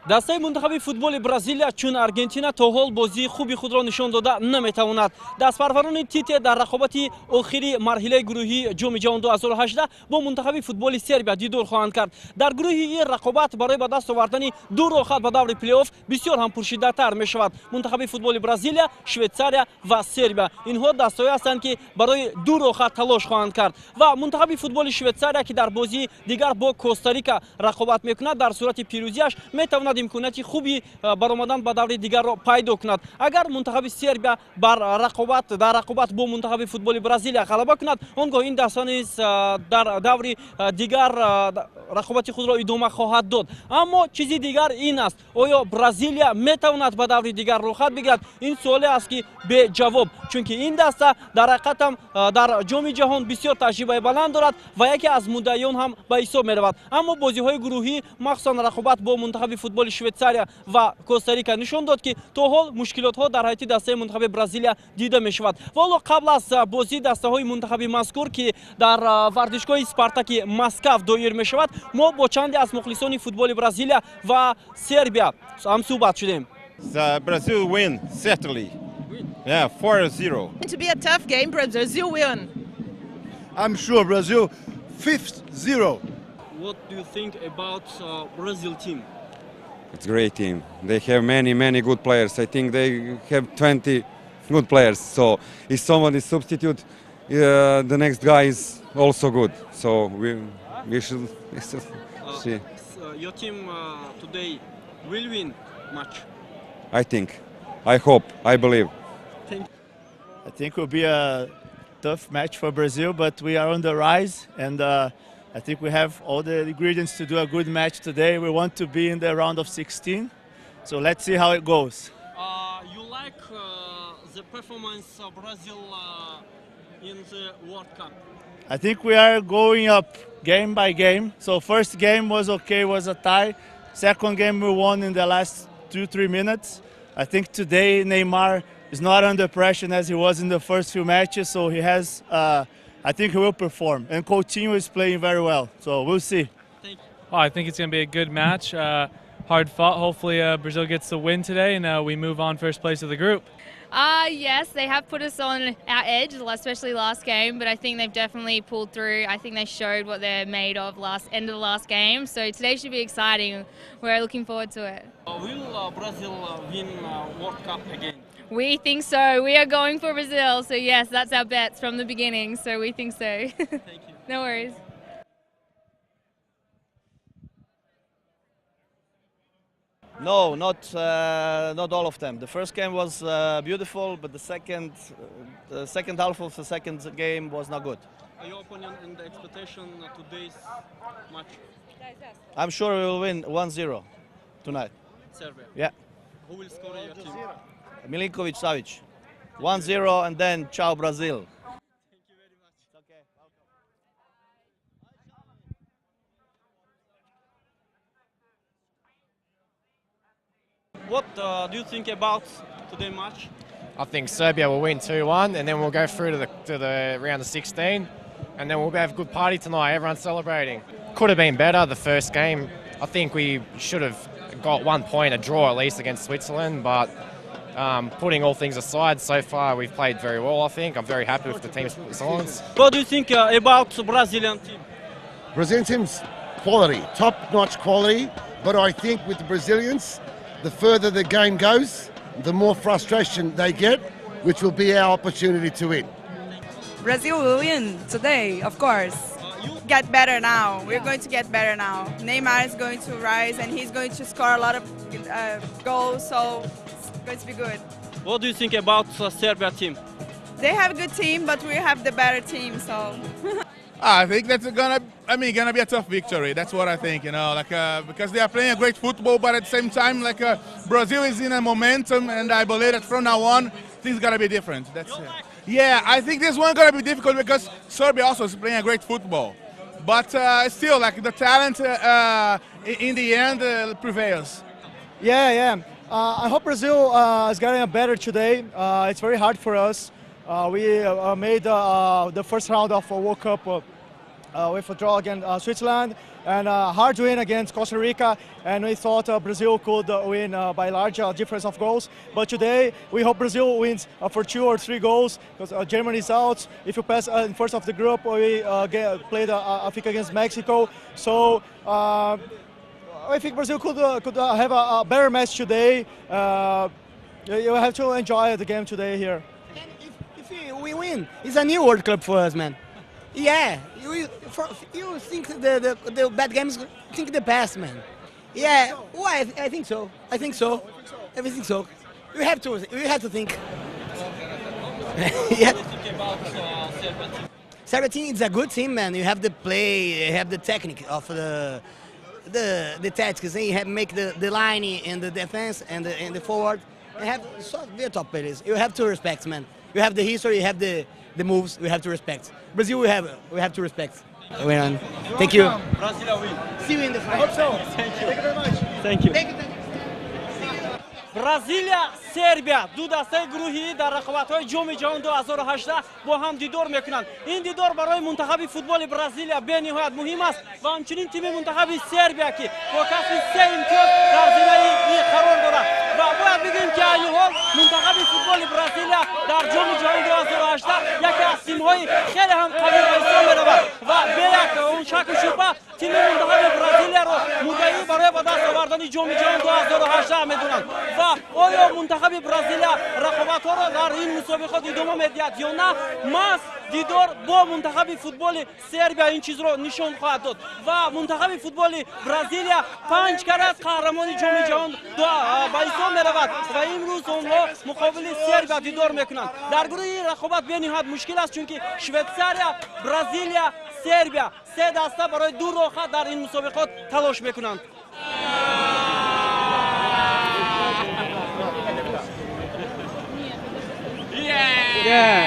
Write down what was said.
دستای منتخب فوتبال برزیلیا چون آرژانتین تا حال بازی خوبی خود را نشان داده نمیتواند. دست پروران تیتی در رقابت آخری مرحله گروهی جام جهانی 2018 با منتخب فوتبال سربیا دیدار خواهند کرد. در گروه این رقابت برای به دست آوردن دو راه به دور پلی آف بسیار هم پرشده‌تر می شود. منتخب فوتبال برزیلیا، شویتساریا و سربیا اینها دستایی هستند که برای دو راه تلاش خواهند کرد و منتخب فوتبال شویتساریا که در بازی دیگر با کوستاریکا رقابت میکند در صورت پیروزیش میتواند امکاناتی خوبی برآمدن به دور دیگر را پیدا کند. اگر منتخب سربیا در رقابت با منتخب فوتبال برزیلیا غلبه کند آنگاه این دسته نیز در دور دیگر رقابت خود را ادامه خواهد داد. اما چیزی دیگر این است آیا برزیلیا میتواند به دور دیگر رخ بگیرد؟ این سوالی است که به جواب، چون که این دسته در حقیقت هم در جام جهان بسیار تجربه بلند دارد و یکی از مدعیان هم به حساب می رود. اما بازی های گروهی مخصوصا رقابت با منتخب فوتبال شویتساریا و کوستاریکا نشان داد که تا حال مشکلات ها در حیاتی دسته منتخب برزیلیا دیده می شود. والا قبل از بازی دسته های منتخب مذکور که در ورزشگاه اسپارتاک مسکو دایر می شود ما با چندی از مخلصان فوتبال برزیلیا و سربیا هم صحبت شدیم. Brazil win certainly. Yeah, 4-0. To be a tough game, Brazil win. I'm sure Brazil 5-0. What do you think about Brazil team? It's a great team. They have many good players. I think they have 20 good players. So if someone is substitute, the next guy is also good. So we should see. Your team today will win match. I think. I hope. I believe. I think it will be a tough match for Brazil, but we are on the rise, and I think we have all the ingredients to do a good match today. We want to be in the round of 16, so let's see how it goes. You like the performance of Brazil in the World Cup? I think we are going up game by game. So first game was okay, was a tie. Second game we won in the last 2-3 minutes. I think today Neymar is not under pressure as he was in the first few matches, so he has, I think he will perform. And Coutinho is playing very well, so we'll see. I think it's going to be a good match, hard fought. Hopefully Brazil gets the win today and we move on first place of the group. Yes, they have put us on our edge, especially last game, but I think they've definitely pulled through. I think they showed what they're made of end of the last game, so today should be exciting. We're looking forward to it. Will Brazil win World Cup again? We think so. We are going for Brazil, so yes, that's our bets from the beginning, so we think so. Thank you. No worries. No, not all of them. The first game was beautiful, but the second half of the second game was not good. Your opinion and the expectation today's match? I'm sure we will win 1-0 tonight. Serbia. Yeah. Who will score your team? Milinkovic Savic. 1-0 and then ciao Brazil. Thank you very much. Okay, welcome. What do you think about today's match? I think Serbia will win 2-1 and then we'll go through to the round of 16 and then we'll have a good party tonight. Everyone's celebrating. Could have been better the first game. I think we should have got 1 point, a draw at least against Switzerland, but putting all things aside, so far we've played very well, I think. I'm very happy with the team's performance. What do you think about Brazilian team? Brazilian team's quality, top-notch quality, but I think with the Brazilians, the further the game goes, the more frustration they get, which will be our opportunity to win. Brazil will win today, of course. Get better now. We're going to get better now. Neymar is going to rise and he's going to score a lot of goals, so it's going to be good. What do you think about Serbia team? They have a good team, but we have the better team, so. I think that's gonna be a tough victory. That's what I think, because they are playing a great football, but at the same time, Brazil is in a momentum, and I believe that from now on, things gonna be different. Yeah, I think this one gonna be difficult because Serbia also is playing a great football, but still, the talent in the end prevails. Yeah. I hope Brazil is getting better today. It's very hard for us. We made the first round of a World Cup with a draw against Switzerland and a hard win against Costa Rica. And we thought Brazil could win by large difference of goals. But today we hope Brazil wins for 2 or 3 goals because Germany is out. If you pass in first of the group, we played I think against Mexico. So I think Brazil could have a better match today. You have to enjoy the game today here. And if we win, it's a new World Cup for us, man. Yeah, you think the bad games think the past, man. Yeah, well, I think so. I think so. Everything so. We have to think. Yeah. Serbia team is a good team, man. You have the play, you have the technique of the tactics. Then you have make the line and the defense and the forward. You have very top players. You have to respect, man. You have the history, you have the moves. We have to respect. Brazil, we have to respect. Thank you. Brazil win. See you in the final. I hope so. Thank you very much. Thank you. برازیلیا سربیا دو دسته گروهی در رقابت‌های جام جهان 2018 با هم دیدار میکنند. این دیدار برای منتخب فوتبال برزیلیا به نهایت مهم است و همچنین تیم منتخب سربیا که با کسب 3 امتیاز در زمینه این قرار دارد و باید بگیم که این حال منتخب فوتبال برزیلیا در جام جهان 2018 یکی از تیم‌های خیلی هم قوی به حساب می‌رود و به یک اون شک و شبهه تیم منتخب برزیلیا را مدعی برای به دست آوردن جام جهان 2018 می‌دانند و آیا منتخب برزیلیا رقابت‌ها را در این مسابقات ادامه می‌دهد یا نه؟ ماست دیدار با منتخب فوتبال سربیا این چیز را نشان خواهد داد و منتخب فوتبال برزیلیا 5 کره از قهرمان جام جهان به حساب می‌رود و امروز آنها مقابل سربیا دیدار می‌کنند. در گروه رقابت به نهایت مشکل است چون که شویتزاریا، برزیلیا، سربیا 3 دسته برای دور آخر در این مسابقات تلاش می‌کنند. Yeah.